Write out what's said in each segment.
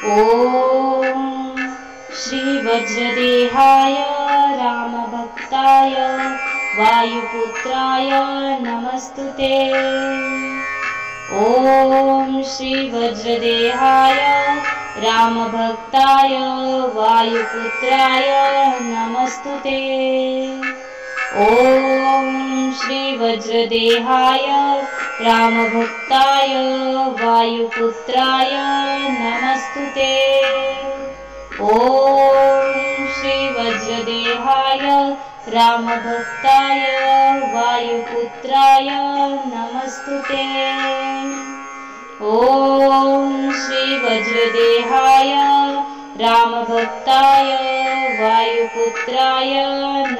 ॐ श्रीवज्रदेहाय रामभक्ताय वायुपुत्राय नमस्तुते। ॐ श्रीवज्रदेहाय रामभक्ताय वायुपुत्राय नमस्तुते। ॐ श्रीवज्रदेहाय रामभक्ताय वायुपुत्राय नमस्तुते। ॐ श्रीवज्रदेहाय रामभक्ताय वायुपुत्राय नमस्तुते। ॐ श्रीवज्रदेहाय रामभक्ताय वायुपुत्राय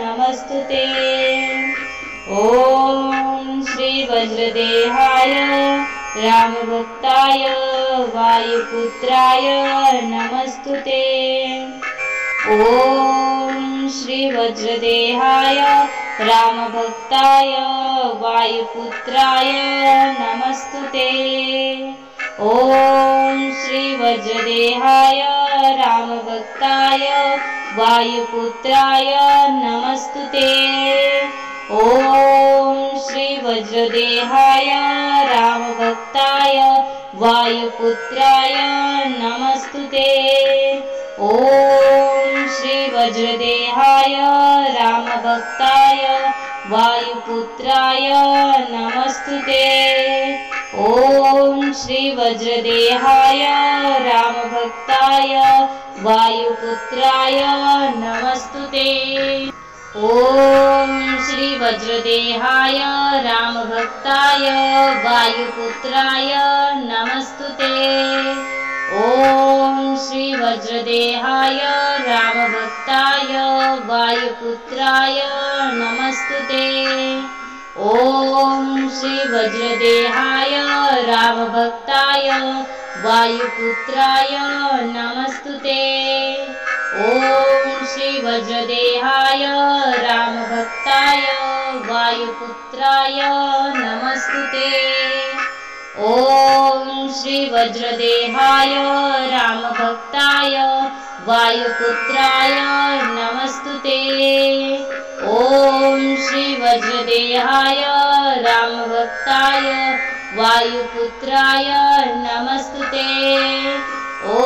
नमस्तुते। ॐ श्रीवज्रदेहाय रामभक्ताय वायुपुत्राय नमस्तुते। ॐ श्रीवज्रदेहाय रामभक्ताय वायुपुत्राय नमस्तुते। ॐ श्रीवज्रदेहाय रामभक्ताय वायुपुत्राय नमस्तुते। ॐ श्रीवज्रदेहाय रामभक्ताय वायुपुत्राय नमस्तुते। ॐ श्रीवज्रदेहाय रामभक्ताय वायुपुत्राय नमस्तुते। ॐ श्रीवज्रदेहाय रामभक्ताय वायुपुत्राय नमस्तुते। ॐ श्रीवज्रदेहाय रामभक्ताय वायुपुत्राय नमस्तुते। ॐ श्रीवज्रदेहाय रामभक्ताय वायुपुत्राय नमस्तुते। ॐ श्रीवज्रदेहाय रामभक्ताय वायुपुत्राय नमस्तुते। ॐ श्रीवज्रदेहाय रामभक्ताय वायुपुत्राय नमस्तुते। ॐ श्रीवज्रदेहाय रामभक्ताय वायुपुत्राय नमस्तुते। ॐ श्रीवज्रदेहाय रामभक्ताय वायुपुत्राय नमस्तुते।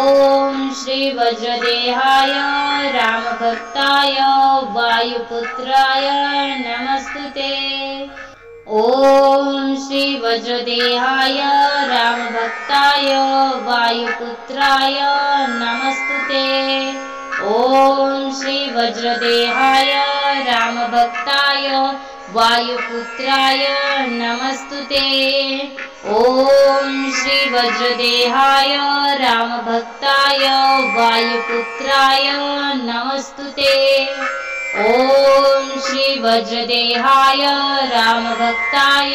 ॐ श्रीवज्रदेहाय रामभक्ताय वायुपुत्राय नमस्तुते। ॐ श्रीवज्रदेहाय रामभक्ताय वायुपुत्राय नमस्तुते। ॐ श्रीवज्रदेहाय रामभक्ताय वायुपुत्राय नमस्तुते। ॐ श्रीवज्रदेहाय रामभक्ताय वायुपुत्राय नमस्तुते। ॐ श्रीवज्रदेहाय रामभक्ताय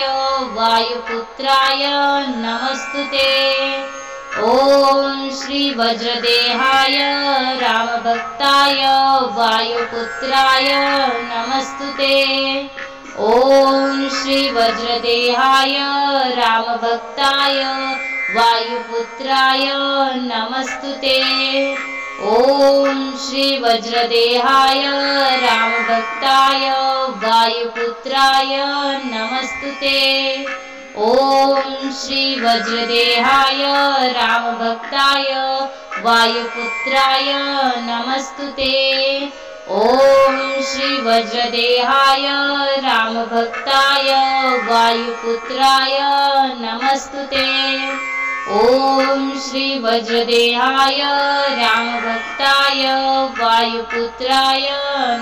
वायुपुत्राय नमस्तुते। ॐ श्रीवज्रदेहाय रामभक्ताय वायुपुत्राय नमस्तुते। ॐ श्रीवज्रदेहाय रामभक्ताय वायुपुत्राय नमस्तुते। ॐ श्रीवज्रदेहाय रामभक्ताय वायुपुत्राय नमस्तुते। ॐ श्रीवज्रदेहाय रामभक्ताय वायुपुत्राय नमस्तुते। ॐ श्रीवज्रदेहाय रामभक्ताय वायुपुत्राय नमस्तुते। ॐ श्रीवज्रदेहाय रामभक्ताय वायुपुत्राय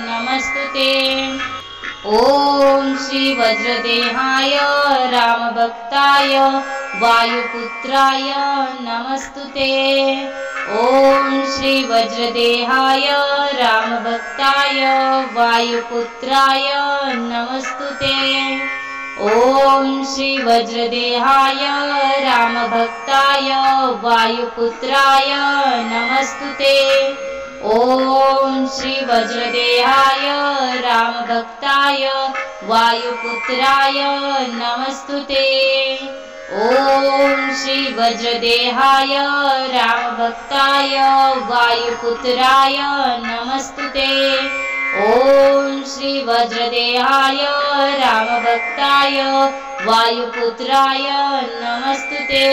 नमस्तुते। ॐ श्रीवज्रदेहाय रामभक्ताय वायुपुत्राय नमस्तुते। ॐ श्रीवज्रदेहाय रामभक्ताय वायुपुत्राय नमस्तुते। ॐ श्रीवज्रदेहाय रामभक्ताय वायुपुत्राय नमस्तुते। ॐ श्रीवज्रदेहाय रामभक्ताय वायुपुत्राय नमस्तुते। ॐ श्री वज्रदेहाय रामभक्ताय वायुपुत्राय नमस्तुते। ॐ श्री वज्रदेहाय रामभक्ताय वायुपुत्राय नमस्तुते।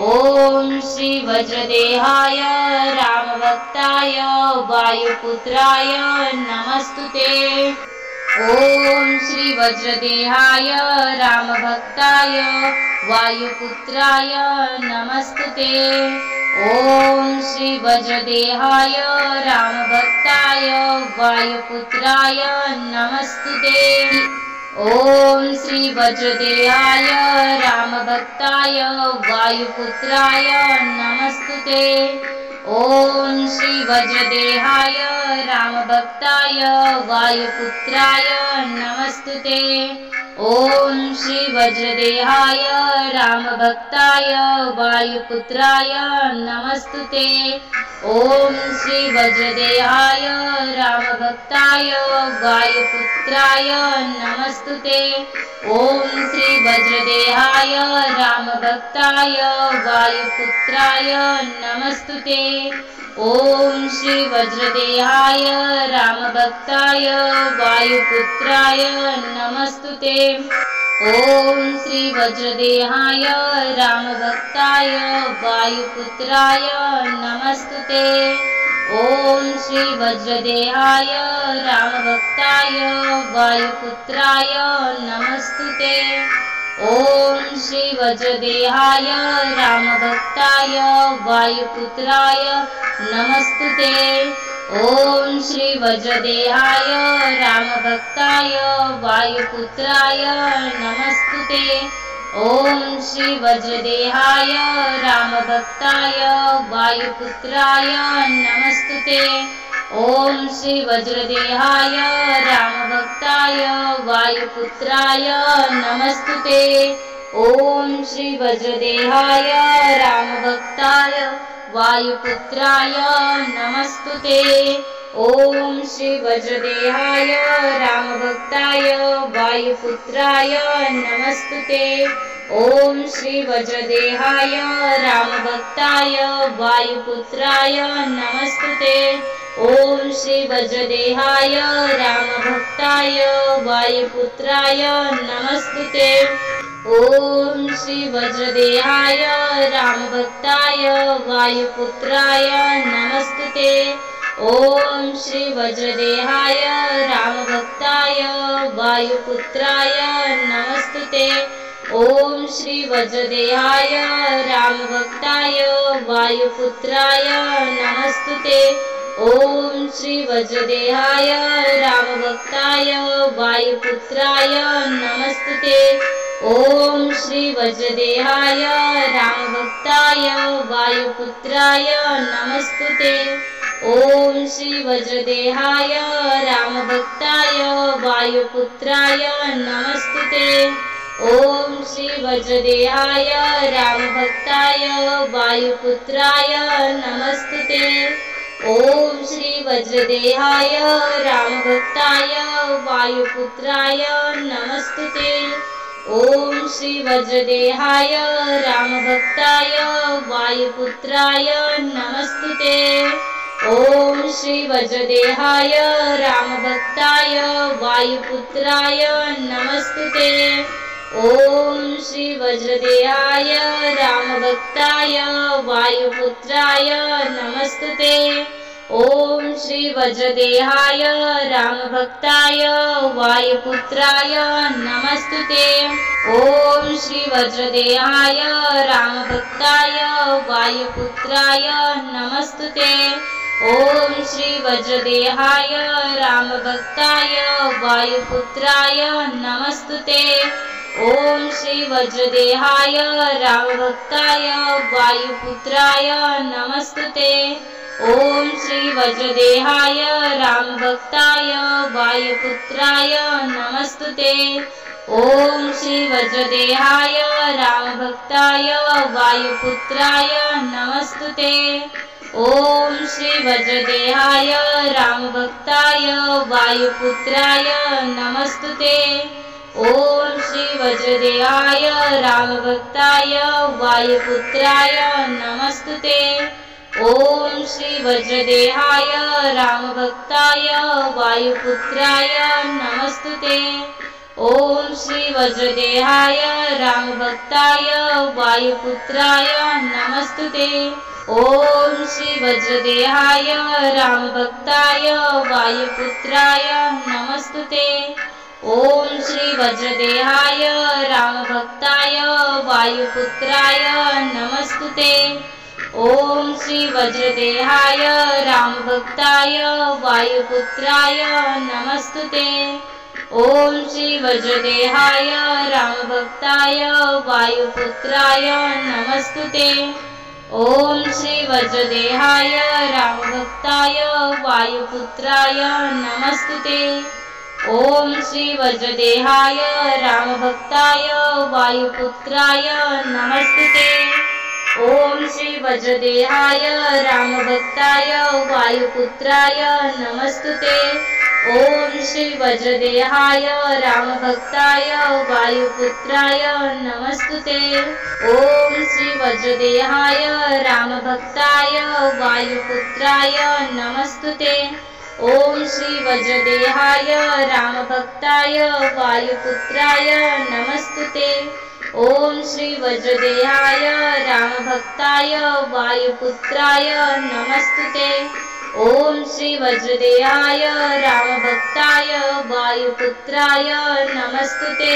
ॐ श्री वज्रदेहाय रामभक्ताय वायुपुत्राय नमस्तुते। ॐ श्री वज्रदेहाय रामभक्ताय वायुपुत्राय नमस्तुते। ॐ श्री वज्रदेहाय रामभक्ताय वायुपुत्राय नमस्तुते। ॐ श्री वज्रदेहाय रामभक्ताय वायुपुत्राय नमस्तुते। ॐ श्री वज्रदेहाय रामभक्ताय वायुपुत्राय नमस्तुते। ॐ श्री वज्रदेहाय रामभक्ताय वायुपुत्राय नमस्तुते। ॐ श्री वज्रदेहाय रामभक्ताय वायुपुत्राय नमस्तुते। ॐ श्री वज्रदेहाय रामभक्ताय वायुपुत्राय नमस्तुते। ॐ श्री वज्रदेहाय रामभक्ताय वायुपुत्राय नमस्तुते। ॐ श्री वज्रदेहाय रामभक्ताय वायुपुत्राय नमस्तुते। ॐ श्री वज्रदेहाय रामभक्ताय वायुपुत्राय नमस्तुते। ॐ श्री वज्रदेहाय रामभक्ताय वायुपुत्राय नमस्तुते। ॐ श्री वज्रदेहाय रामभक्ताय वायुपुत्राय नमस्तुते। ॐ श्री वज्रदेहाय रामभक्ताय वायुपुत्राय नमस्तुते। ॐ श्री वज्रदेहाय रामभक्ताय वायुपुत्राय नमस्तुते। ॐ श्री वज्रदेहाय रामभक्ताय वायुपुत्राय नमस्तुते। ॐ श्री वज्रदेहाय रामभक्ताय वायुपुत्राय नमस्तुते। ॐ श्री वज्रदेहाय रामभक्ताय वायुपुत्राय नमस्तुते। ॐ श्री वज्रदेहाय रामभक्ताय वायुपुत्राय नमस्तुते। ॐ श्री वज्रदेहाय रामभक्ताय वायुपुत्राय नमस्तुते। ॐ श्री वज्रदेहाय रामभक्ताय वायुपुत्राय नमस्तुते। ॐ श्री वज्रदेहाय रामभक्ताय वायुपुत्राय नमस्तुते। ॐ श्री वज्रदेहाय रामभक्ताय वायुपुत्राय नमस्तुते। ॐ श्री वज्रदेहाय रामभक्ताय वायुपुत्राय नमस्तुते। ॐ श्री वज्रदेहाय रामभक्ताय वायुपुत्राय नमस्तुते। ॐ श्री वज्रदेहाय रामभक्ताय वायुपुत्राय नमस्तुते। ॐ श्री वज्रदेहाय रामभक्ताय वायुपुत्राय नमस्तुते। ॐ श्री वज्रदेहाय रामभक्ताय वायुपुत्राय नमस्तुते। ॐ श्री वज्रदेहाय रामभक्ताय वायुपुत्राय नमस्तुते। ॐ श्री वज्रदेहाय रामभक्ताय वायुपुत्राय नमस्तुते। ॐ श्री वज्रदेहाय रामभक्ताय वायुपुत्राय नमस्तुते। ॐ श्री वज्रदेहाय रामभक्ताय वायुपुत्राय नमस्तुते। ॐ श्री वज्रदेहाय रामभक्ताय वायुपुत्राय नमस्तुते। ॐ श्री वज्रदेहाय रामभक्ताय वायुपुत्राय नमस्तुते। ॐ श्री वज्रदेहाय रामभक्ताय वायुपुत्राय नमस्तुते। ॐ श्री वज्रदेहाय रामभक्ताय वायुपुत्राय नमस्तुते। ॐ श्री वज्रदेहाय रामभक्ताय वायुपुत्राय नमस्तुते। ॐ श्री वज्रदेहाय रामभक्ताय वायुपुत्राय नमस्तुते। ॐ श्री वज्रदेहाय रामभक्ताय वायुपुत्राय नमस्तुते। ॐ श्री वज्रदेहाय रामभक्ताय वायुपुत्राय नमस्तुते। ॐ श्री वज्रदेहाय रामभक्ताय वायुपुत्राय नमस्तुते। ॐ श्री वज्रदेहाय रामभक्ताय वायुपुत्राय नमस्तुते। ॐ श्री वज्रदेहाय रामभक्ताय वायुपुत्राय नमस्तुते। ॐ श्री वज्रदेहाय रामभक्ताय वायुपुत्राय नमस्तुते। ॐ श्री वज्रदेहाय रामभक्ताय वायुपुत्राय नमस्तुते। ॐ श्री वज्रदेहाय रामभक्ताय वायुपुत्राय नमस्तुते। ॐ श्री वज्रदेहाय रामभक्ताय वायुपुत्राय नमस्तुते। ॐ श्री वज्रदेहाय रामभक्ताय वायुपुत्राय नमस्तुते। ॐ श्री वज्रदेहाय रामभक्ताय वायुपुत्राय नमस्तुते। ॐ श्री वज्रदेहाय रामभक्ताय वायुपुत्राय नमस्तुते। ॐ श्री वज्रदेहाय रामभक्ताय वायुपुत्राय नमस्तुते। ॐ श्री वज्रदेहाय रामभक्ताय वायुपुत्राय नमस्तुते।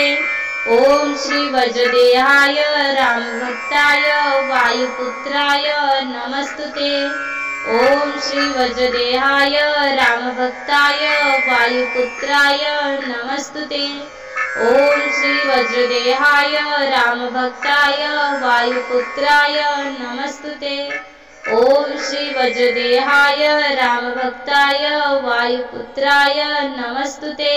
ॐ श्री वज्रदेहाय रामभक्ताय वायुपुत्राय नमस्तुते। ॐ श्री वज्रदेहाय रामभक्ताय वायुपुत्राय नमस्तुते। ॐ श्री वज्रदेहाय रामभक्ताय वायुपुत्राय नमस्तुते। ॐ श्री वज्रदेहाय रामभक्ताय वायुपुत्राय नमस्तुते।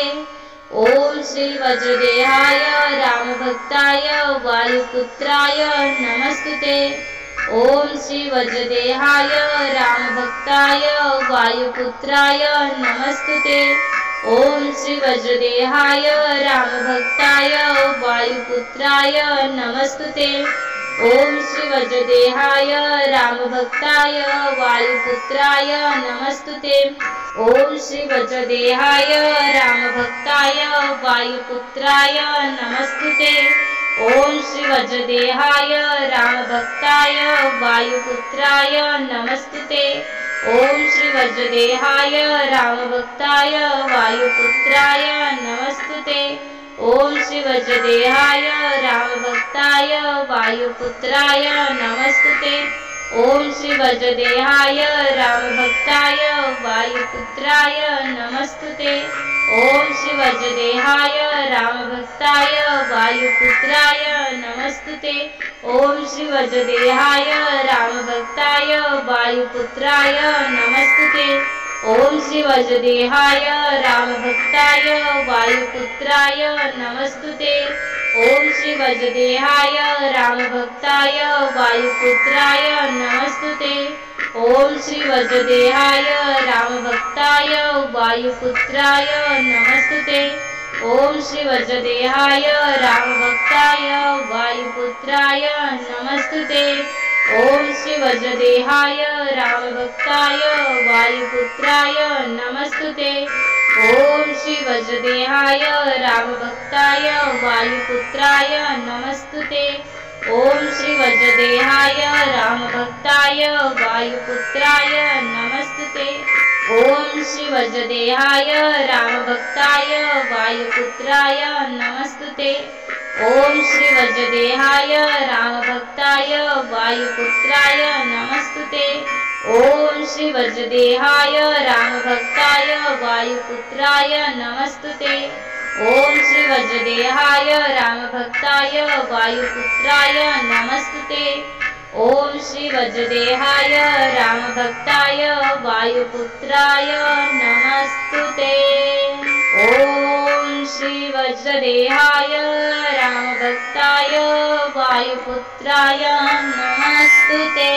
ॐ श्री वज्रदेहाय रामभक्ताय वायुपुत्राय नमस्तुते। ॐ श्री वज्रदेहाय रामभक्ताय वायुपुत्राय नमस्तुते। ॐ श्री वज्रदेहाय रामभक्ताय वायुपुत्राय नमस्तुते। ॐ श्री वज्रदेहाय रामभक्ताय वायुपुत्राय नमस्तुते। ॐ श्री वज्रदेहाय रामभक्ताय वायुपुत्राय नमस्तुते। ॐ श्री वज्रदेहाय रामभक्ताय वायुपुत्राय नमस्तुते। ॐ श्री वज्रदेहाय रामभक्ताय वायुपुत्राय नमस्तुते। ॐ श्री वज्रदेहाय रामभक्ताय वायुपुत्राय नमस्तुते। ॐ श्री वज्रदेहाय रामभक्ताय वायुपुत्राय नमस्तुते। ॐ श्री वज्रदेहाय रामभक्ताय वायुपुत्राय नमस्तुते। ॐ श्री वज्रदेहाय रामभक्ताय वायुपुत्राय नमस्तुते। ॐ श्री वज्रदेहाय रामभक्ताय वायुपुत्राय नमस्तुते। ॐ श्री वज्रदेहाय रामभक्ताय वायुपुत्राय नमस्तुते। ॐ श्री वज्रदेहाय रामभक्ताय वायुपुत्राय नमस्तुते। ॐ श्री वज्रदेहाय रामभक्ताय वायुपुत्राय नमस्तुते। ॐ श्री वज्रदेहाय रामभक्ताय वायुपुत्राय नमस्तुते। ॐ श्री वज्रदेहाय रामभक्ताय वायुपुत्राय नमस्तुते। ॐ श्री वज्रदेहाय रामभक्ताय वायुपुत्राय नमस्तुते। ॐ श्री वज्रदेहाय रामभक्ताय वायुपुत्राय नमस्तुते। ॐ श्री वज्रदेहाय रामभक्ताय वायुपुत्राय नमस्तुते। ॐ श्री वज्रदेहाय रामभक्ताय वायुपुत्राय नमस्तुते। ॐ श्री वज्रदेहाय रामभक्ताय वायुपुत्राय नमस्तुते। ॐ श्री वज्रदेहाय रामभक्ताय वायुपुत्राय नमस्तुते। ॐ श्री वज्रदेहाय रामभक्ताय वायुपुत्राय नमस्तुते।